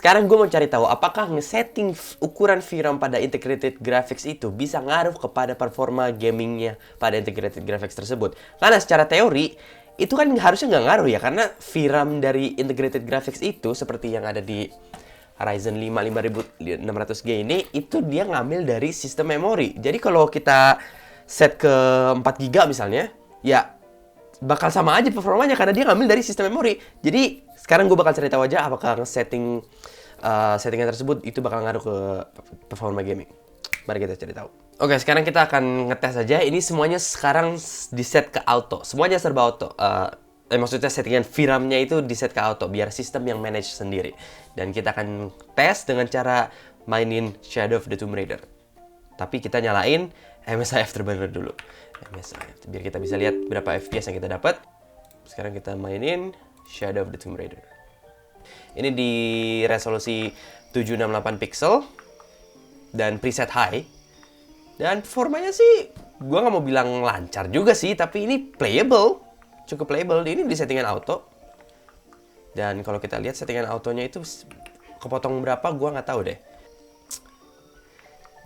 Sekarang gue mau cari tahu apakah ngesetting ukuran VRAM pada integrated graphics itu bisa ngaruh kepada performa gamingnya pada integrated graphics tersebut. Karena secara teori itu kan harusnya nggak ngaruh ya, karena VRAM dari integrated graphics itu seperti yang ada di Ryzen 5 5600G ini, itu dia ngambil dari sistem memori. Jadi kalau kita set ke 4GB misalnya, ya bakal sama aja performanya karena dia ngambil dari sistem memori. Jadi sekarang gue bakal cari tahu aja apakah settingan tersebut itu bakal ngaruh ke performa gaming. Mari kita cari tahu. Oke, sekarang kita akan ngetes aja. Ini semuanya sekarang di set ke auto. Semuanya serba auto. Maksudnya settingan VRAM-nya itu di set ke auto biar sistem yang manage sendiri. Dan kita akan tes dengan cara mainin Shadow of the Tomb Raider. Tapi kita nyalain MSI Afterburner dulu. MSI, biar kita bisa lihat berapa FPS yang kita dapat. Sekarang kita mainin Shadow of the Tomb Raider. Ini di resolusi 768 pixel dan preset high. Dan performanya sih, gua nggak mau bilang lancar juga sih, tapi ini playable, cukup playable. Ini di settingan auto. Dan kalau kita lihat settingan autonya itu kepotong berapa, gua nggak tahu deh.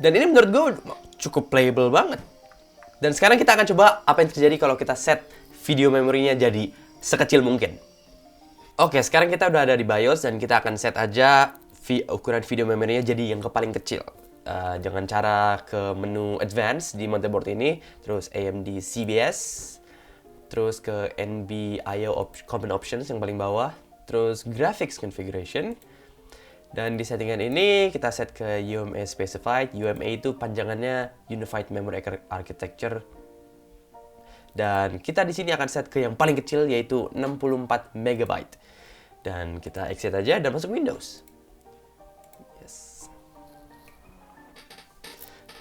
Dan ini menurut gue cukup playable banget. Dan sekarang kita akan coba apa yang terjadi kalau kita set video memorinya jadi sekecil mungkin. Oke, sekarang kita udah ada di BIOS dan kita akan set aja ukuran video memorinya jadi yang paling kecil. Dengan cara ke menu Advanced di motherboard ini, terus AMD CBS, terus ke NB-IO Common Options yang paling bawah, terus Graphics Configuration. Dan di settingan ini kita set ke UMA Specified. UMA itu panjangannya Unified Memory Architecture. Dan kita di sini akan set ke yang paling kecil yaitu 64 MB. Dan kita exit aja dan masuk Windows. Yes.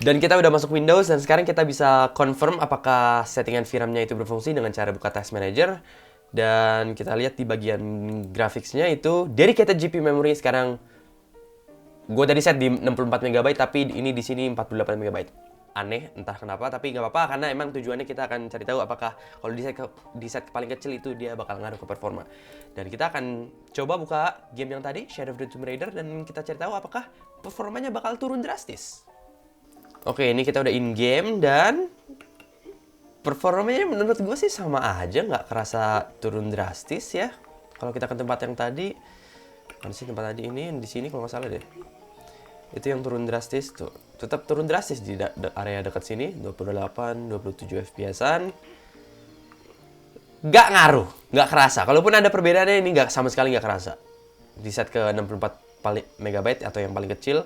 Dan kita udah masuk Windows dan sekarang kita bisa confirm apakah settingan VRAM-nya itu berfungsi dengan cara buka Task Manager. Dan kita lihat di bagian graphics-nya itu dedicated GPU memory sekarang gue tadi set di 64 MB, tapi ini di sini 48 MB. Aneh, entah kenapa, tapi nggak apa-apa karena emang tujuannya kita akan cari tahu apakah kalau di set paling kecil itu dia bakal ngaruh ke performa. Dan kita akan coba buka game yang tadi, Shadow of the Tomb Raider, dan kita cari tahu apakah performanya bakal turun drastis. Oke, ini kita udah in game dan performanya menurut gue sih sama aja, nggak kerasa turun drastis ya. Kalau kita ke tempat yang tadi, mana sih tempat tadi ini, di sini kalau nggak salah deh. Itu yang turun drastis tuh. Tetap turun drastis di area dekat sini, 28, 27 FPS-an. Nggak ngaruh, nggak kerasa. Kalaupun ada perbedaannya ini sama sekali nggak kerasa. Di set ke 64 MB atau yang paling kecil.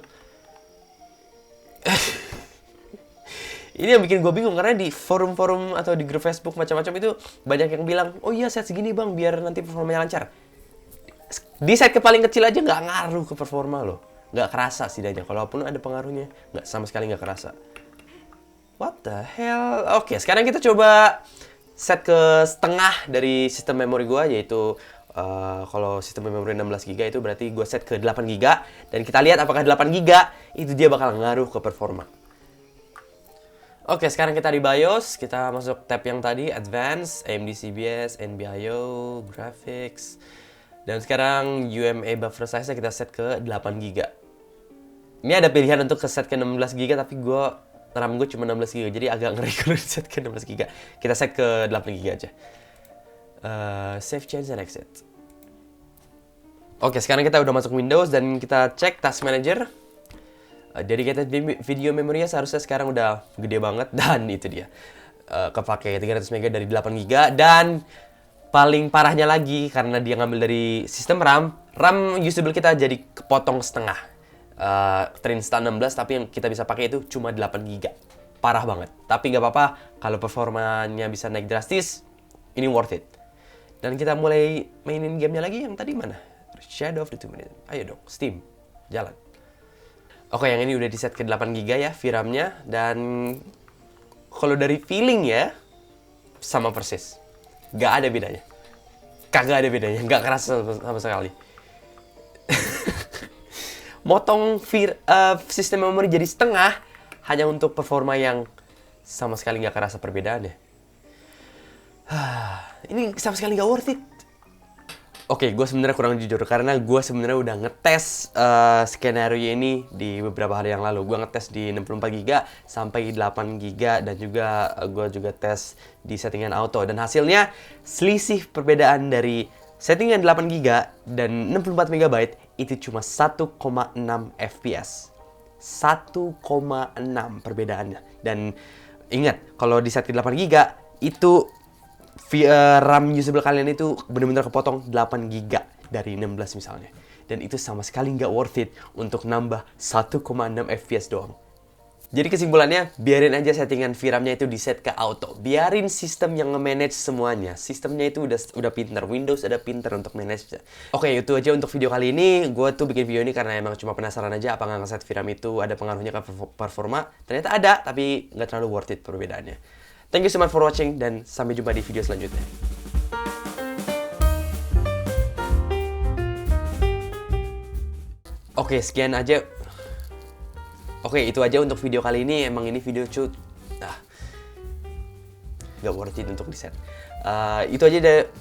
Ini yang bikin gue bingung karena di forum-forum atau di grup Facebook macam-macam itu banyak yang bilang, oh iya set segini bang biar nanti performanya lancar. Di set ke paling kecil aja nggak ngaruh ke performa loh. Nggak kerasa setidaknya. Kalaupun ada pengaruhnya, sama sekali nggak kerasa. What the hell? Oke, sekarang kita coba set ke setengah dari sistem memori gue, yaitu kalau sistem memori 16GB itu berarti gue set ke 8GB. Dan kita lihat apakah 8GB itu dia bakal ngaruh ke performa. Oke, sekarang kita di BIOS. Kita masuk tab yang tadi, Advanced, AMD CBS, NB-IO, Graphics. Dan sekarang UMA buffer size-nya kita set ke 8GB. Ini ada pilihan untuk ke set ke 16GB, tapi RAM gue cuma 16GB, jadi agak ngeri kalau set ke 16GB. Kita set ke 8GB aja. Save change and exit. Oke, sekarang kita udah masuk Windows dan kita cek Task Manager. Dedicated video memorinya seharusnya sekarang udah gede banget, dan itu dia. Kepake 300 MB dari 8GB, dan paling parahnya lagi karena dia ngambil dari sistem RAM usable kita jadi kepotong setengah. Terinstall 16, tapi yang kita bisa pakai itu cuma 8GB. Parah banget. Tapi nggak apa-apa, kalau performanya bisa naik drastis, ini worth it. Dan kita mulai mainin gamenya lagi. Yang tadi mana? Shadow of the Tomb Raider. Ayo dong, Steam, jalan. Oke, yang ini udah di set ke 8GB ya VRAM-nya. Dan kalau dari feeling ya, sama persis. Gak ada bedanya. Kagak ada bedanya. Gak kerasa sama sekali. Motong sistem memori jadi setengah hanya untuk performa yang sama sekali gak kerasa perbedaannya. Ini sama sekali gak worth it. Oke, gue sebenarnya kurang jujur karena gue sebenarnya udah ngetes skenario ini di beberapa hari yang lalu. Gue ngetes di 64 GB sampai 8 GB dan juga gue juga tes di settingan auto, dan hasilnya selisih perbedaan dari settingan 8 GB dan 64 MB itu cuma 1,6 FPS. 1,6 perbedaannya. Dan ingat, kalau di setting 8 GB itu RAM usable kalian itu benar-benar kepotong 8 GB dari 16 misalnya. Dan itu sama sekali nggak worth it untuk nambah 1,6 FPS doang. Jadi kesimpulannya, biarin aja settingan VRAM-nya itu di set ke auto. Biarin sistem yang nge-manage semuanya. Sistemnya itu udah pinter. Windows udah pinter untuk manage. Oke, itu aja untuk video kali ini. Gue tuh bikin video ini karena emang cuma penasaran aja apa nggak ngeset VRAM itu ada pengaruhnya ke performa. Ternyata ada, tapi nggak terlalu worth it perbedaannya. Thank you so much for watching, dan sampai jumpa di video selanjutnya. Oke, sekian aja. Oke, itu aja untuk video kali ini. Emang ini video gak worth it untuk di set. Itu aja deh.